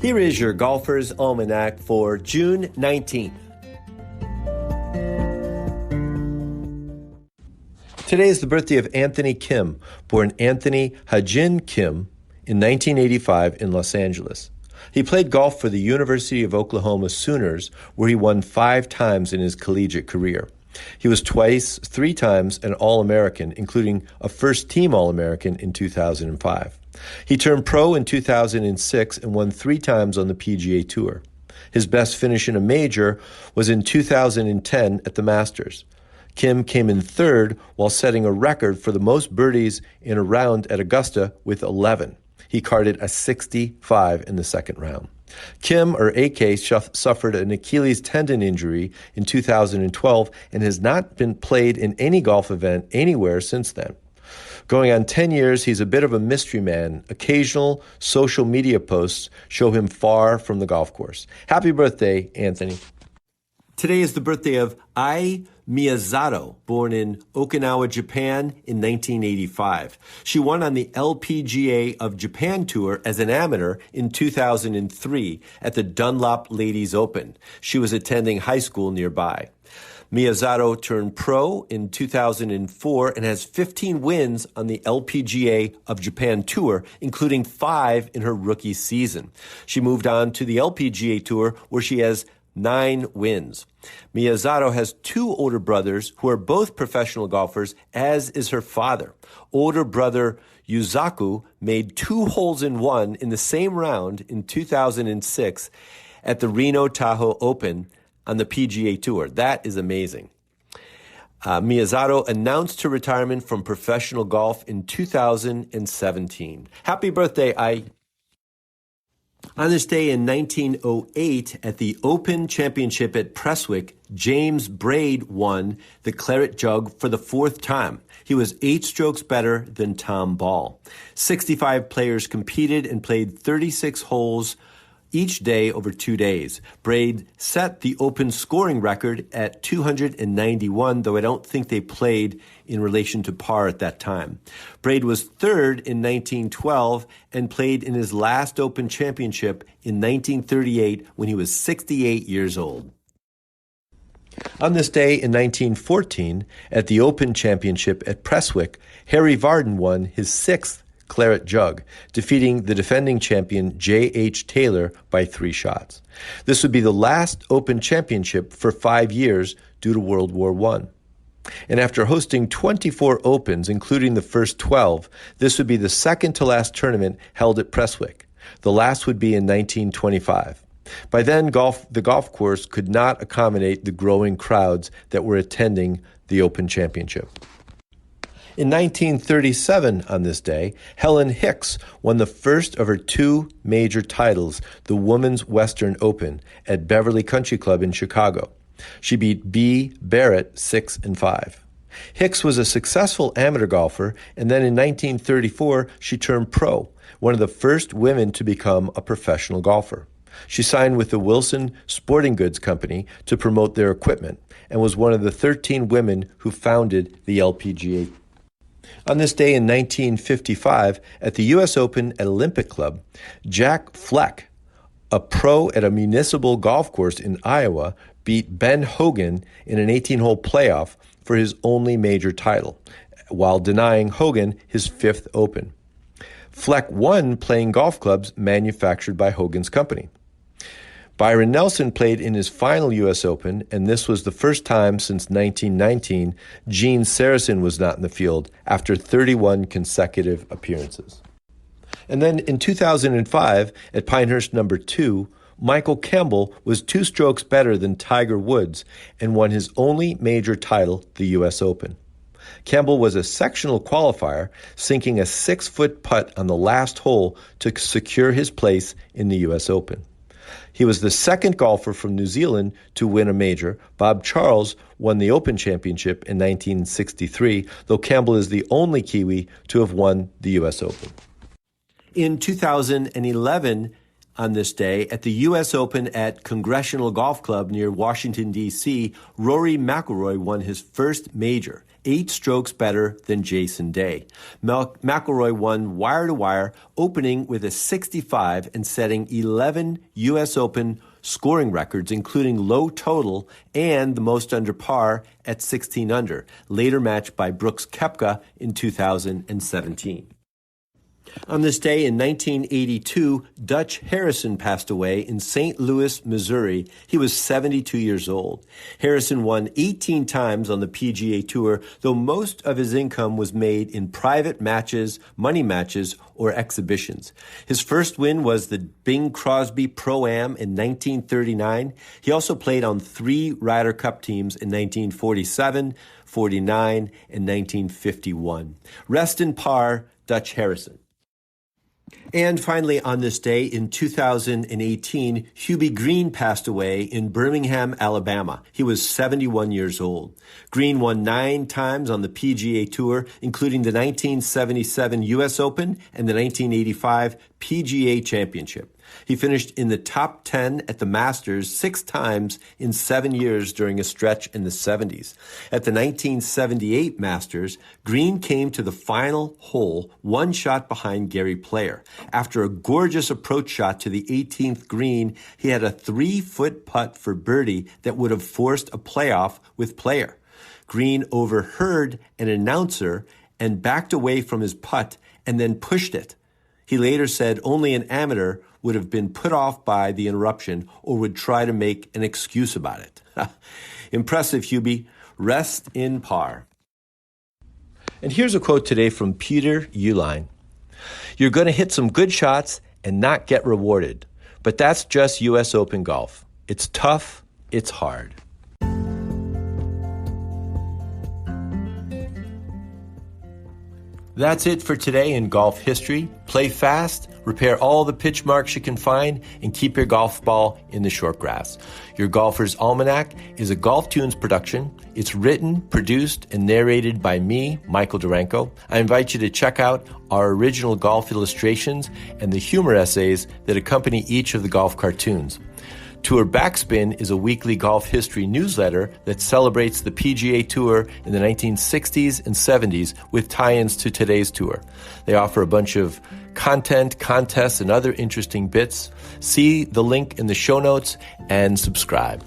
Here is your Golfer's Almanac for June 19th. Today is the birthday of Anthony Kim, born Anthony Hajin Kim in 1985 in Los Angeles. He played golf for the University of Oklahoma Sooners, where he won 5 times in his collegiate career. He was three times an All-American, including a first-team All-American in 2005. He turned pro in 2006 and won 3 times on the PGA Tour. His best finish in a major was in 2010 at the Masters. Kim came in third while setting a record for the most birdies in a round at Augusta with 11. He carded a 65 in the second round. Kim, or AK, suffered an Achilles tendon injury in 2012 and has not been played in any golf event anywhere since then. Going on 10 years, he's a bit of a mystery man. Occasional social media posts show him far from the golf course. Happy birthday, Anthony. Today is the birthday of Miyazato, born in Okinawa, Japan in 1985. She won on the LPGA of Japan Tour as an amateur in 2003 at the Dunlop Ladies Open. She was attending high school nearby. Miyazato turned pro in 2004 and has 15 wins on the LPGA of Japan Tour, including 5 in her rookie season. She moved on to the LPGA Tour, where she has 9 wins. Miyazato has 2 older brothers who are both professional golfers, as is her father. Older brother Yuzaku made 2 holes in 1 in the same round in 2006 at the Reno Tahoe Open on the PGA Tour. That is amazing. Miyazato announced her retirement from professional golf in 2017. Happy birthday, Ai. On this day in 1908, at the Open Championship at Prestwick, James Braid won the Claret Jug for the 4th time. He was 8 strokes better than Tom Ball. 65 players competed and played 36 holes each day over 2 days. Braid set the Open scoring record at 291, though I don't think they played in relation to par at that time. Braid was 3rd in 1912 and played in his last Open championship in 1938 when he was 68 years old. On this day in 1914, at the Open Championship at Prestwick, Harry Vardon won his 6th Claret Jug, defeating the defending champion J.H. Taylor by 3 shots. This would be the last Open Championship for 5 years due to World War I. And after hosting 24 Opens, including the first 12, this would be the second to last tournament held at Prestwick. The last would be in 1925. By then, the golf course could not accommodate the growing crowds that were attending the Open Championship. In 1937, on this day, Helen Hicks won the first of her 2 major titles, the Women's Western Open at Beverly Country Club in Chicago. She beat B. Barrett 6-5. Hicks was a successful amateur golfer, and then in 1934, she turned pro, one of the first women to become a professional golfer. She signed with the Wilson Sporting Goods Company to promote their equipment, and was one of the 13 women who founded the LPGA. On this day in 1955, at the U.S. Open at Olympic Club, Jack Fleck, a pro at a municipal golf course in Iowa, beat Ben Hogan in an 18-hole playoff for his only major title, while denying Hogan his 5th Open. Fleck won playing golf clubs manufactured by Hogan's company. Byron Nelson played in his final U.S. Open, and this was the first time since 1919 Gene Sarazen was not in the field after 31 consecutive appearances. And then in 2005, at Pinehurst No. 2, Michael Campbell was 2 strokes better than Tiger Woods and won his only major title, the U.S. Open. Campbell was a sectional qualifier, sinking a 6-foot putt on the last hole to secure his place in the U.S. Open. He was the second golfer from New Zealand to win a major. Bob Charles won the Open Championship in 1963, though Campbell is the only Kiwi to have won the U.S. Open. In 2011, on this day, at the U.S. Open at Congressional Golf Club near Washington, D.C., Rory McIlroy won his first major, 8 strokes better than Jason Day. McIlroy won wire-to-wire, opening with a 65 and setting 11 U.S. Open scoring records, including low total and the most under par at 16 under, later matched by Brooks Koepka in 2017. On this day in 1982, Dutch Harrison passed away in St. Louis, Missouri. He was 72 years old. Harrison won 18 times on the PGA Tour, though most of his income was made in private matches, money matches, or exhibitions. His first win was the Bing Crosby Pro-Am in 1939. He also played on 3 Ryder Cup teams in 1947, 49, and 1951. Rest in par, Dutch Harrison. And finally, on this day in 2018, Hubie Green passed away in Birmingham, Alabama. He was 71 years old. Green won 9 times on the PGA Tour, including the 1977 U.S. Open and the 1985 PGA Championship. He finished in the top 10 at the Masters 6 times in 7 years during a stretch in the 70s. At the 1978 Masters, Green came to the final hole 1 shot behind Gary Player. After a gorgeous approach shot to the 18th green, he had a 3-foot putt for birdie that would have forced a playoff with Player. Green overheard an announcer and backed away from his putt and then pushed it. He later said only an amateur would have been put off by the interruption or would try to make an excuse about it. Impressive, Hubie. Rest in par. And here's a quote today from Peter Uihlein. You're going to hit some good shots and not get rewarded. But that's just U.S. Open golf. It's tough. It's hard. That's it for today in golf history. Play fast, repair all the pitch marks you can find, and keep your golf ball in the short grass. Your Golfer's Almanac is a GolfToons production. It's written, produced, and narrated by me, Michael Duranko. I invite you to check out our original golf illustrations and the humor essays that accompany each of the golf cartoons. Tour Backspin is a weekly golf history newsletter that celebrates the PGA Tour in the 1960s and 70s with tie-ins to today's tour. They offer a bunch of content, contests, and other interesting bits. See the link in the show notes and subscribe.